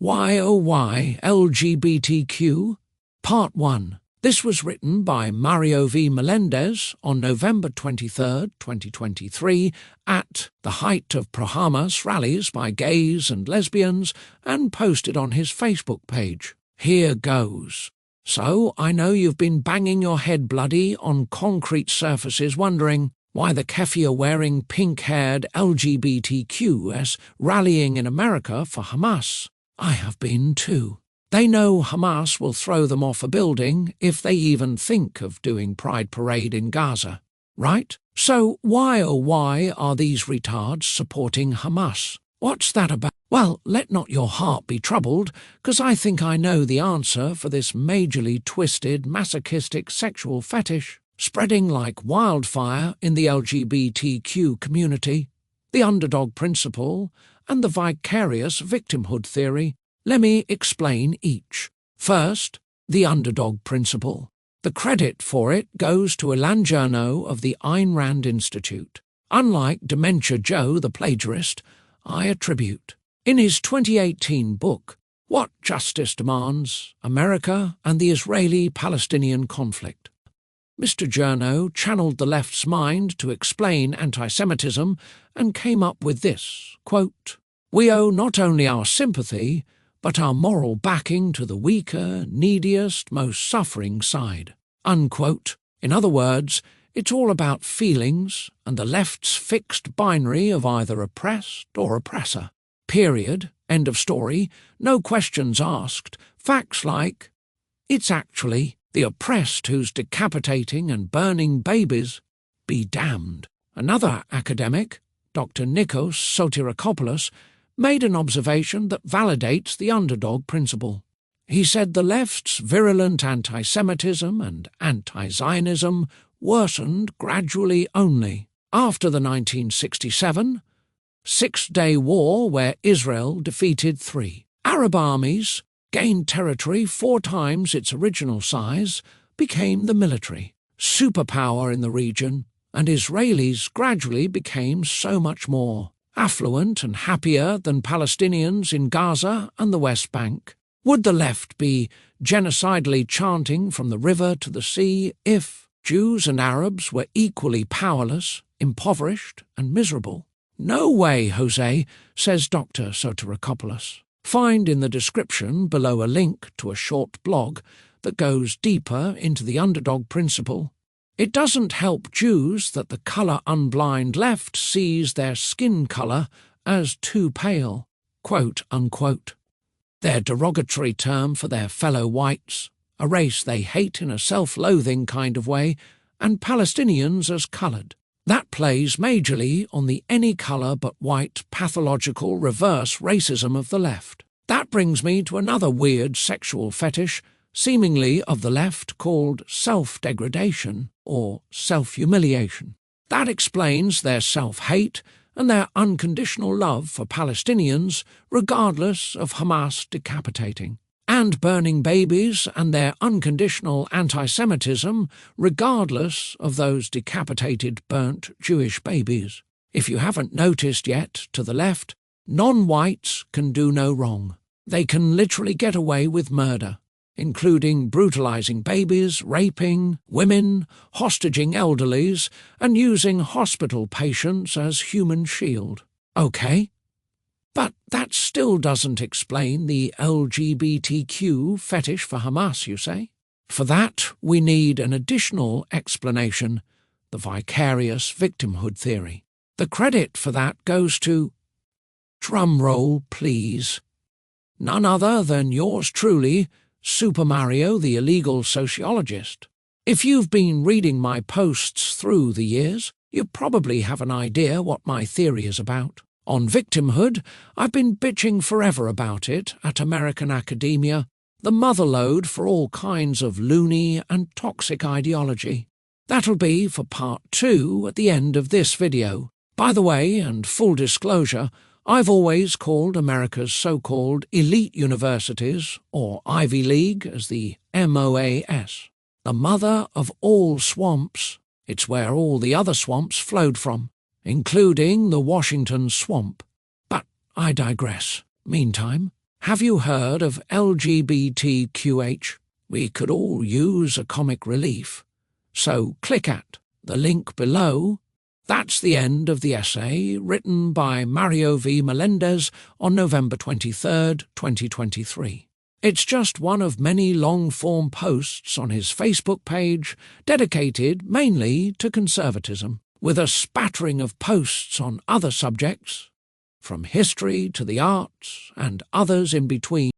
Why oh why LGBTQ? Part 1. This was written by Mario V. Melendez on November 23, 2023, at the height of pro-Hamas rallies by gays and lesbians, and posted on his Facebook page. Here goes. So, I know you've been banging your head bloody on concrete surfaces wondering why the keffiyeh-wearing, pink-haired LGBTQ is rallying in America for Hamas. I have been too. They know Hamas will throw them off a building if they even think of doing Pride Parade in Gaza, right? So why oh why are these retards supporting Hamas? What's that about? Well, let not your heart be troubled, 'cause I think I know the answer for this majorly twisted, masochistic sexual fetish spreading like wildfire in the LGBTQ community, the underdog principle, and the vicarious victimhood theory. Let me explain each. First, the underdog principle. The credit for it goes to Ilan Chernow of the Ayn Rand Institute. Unlike Dementia Joe, the plagiarist, I attribute. In his 2018 book, What Justice Demands, America and the Israeli-Palestinian Conflict, Mr. Chernow channeled the left's mind to explain anti-Semitism and came up with this, quote, "We owe not only our sympathy, but our moral backing to the weaker, neediest, most suffering side," unquote. In other words, it's all about feelings and the left's fixed binary of either oppressed or oppressor. Period. End of story. No questions asked. Facts like, it's actually the oppressed who's decapitating and burning babies. Be damned. Another academic, Dr. Nikos Sotirakopoulos, made an observation that validates the underdog principle. He said the left's virulent anti-Semitism and anti-Zionism worsened gradually only after the 1967 Six-Day War, where Israel defeated 3 Arab armies, gained territory 4 times its original size, became the military superpower in the region, and Israelis gradually became so much more affluent and happier than Palestinians in Gaza and the West Bank. Would the left be genocidally chanting from the river to the sea if Jews and Arabs were equally powerless, impoverished, and miserable? No way, Jose, says Dr. Sotirakopoulos. Find in the description below a link to a short blog that goes deeper into the underdog principle. It doesn't help Jews that the colour-unblind left sees their skin colour as too pale, quote unquote. Their derogatory term for their fellow whites, a race they hate in a self-loathing kind of way, and Palestinians as coloured. That plays majorly on the any colour but white pathological reverse racism of the left. That brings me to another weird sexual fetish, seemingly of the left, called self-degradation or self-humiliation. That explains their self-hate and their unconditional love for Palestinians, regardless of Hamas decapitating, and burning babies, and their unconditional anti-Semitism, regardless of those decapitated, burnt Jewish babies. If you haven't noticed yet, to the left, non-whites can do no wrong. They can literally get away with murder, including brutalizing babies, raping women, hostaging elderlies, and using hospital patients as human shield. Okay? But that still doesn't explain the LGBTQ fetish for Hamas, you say? For that, we need an additional explanation, the vicarious victimhood theory. The credit for that goes to, drum roll please, none other than yours truly, Super Mario the illegal sociologist. If you've been reading my posts through the years, you probably have an idea what my theory is about. On victimhood, I've been bitching forever about it at American academia, the motherlode for all kinds of loony and toxic ideology. That'll be for part 2 at the end of this video. By the way, and full disclosure, I've always called America's so-called elite universities, or Ivy League as the MOAS, the mother of all swamps. It's where all the other swamps flowed from, including the Washington swamp. But I digress. Meantime, Have you heard of LGBTQH? We could all use a comic relief. So click at the link below. That's the end of the essay written by Mario V. Melendez on November 23, 2023. It's just one of many long-form posts on his Facebook page dedicated mainly to conservatism, with a spattering of posts on other subjects, from history to the arts and others in between.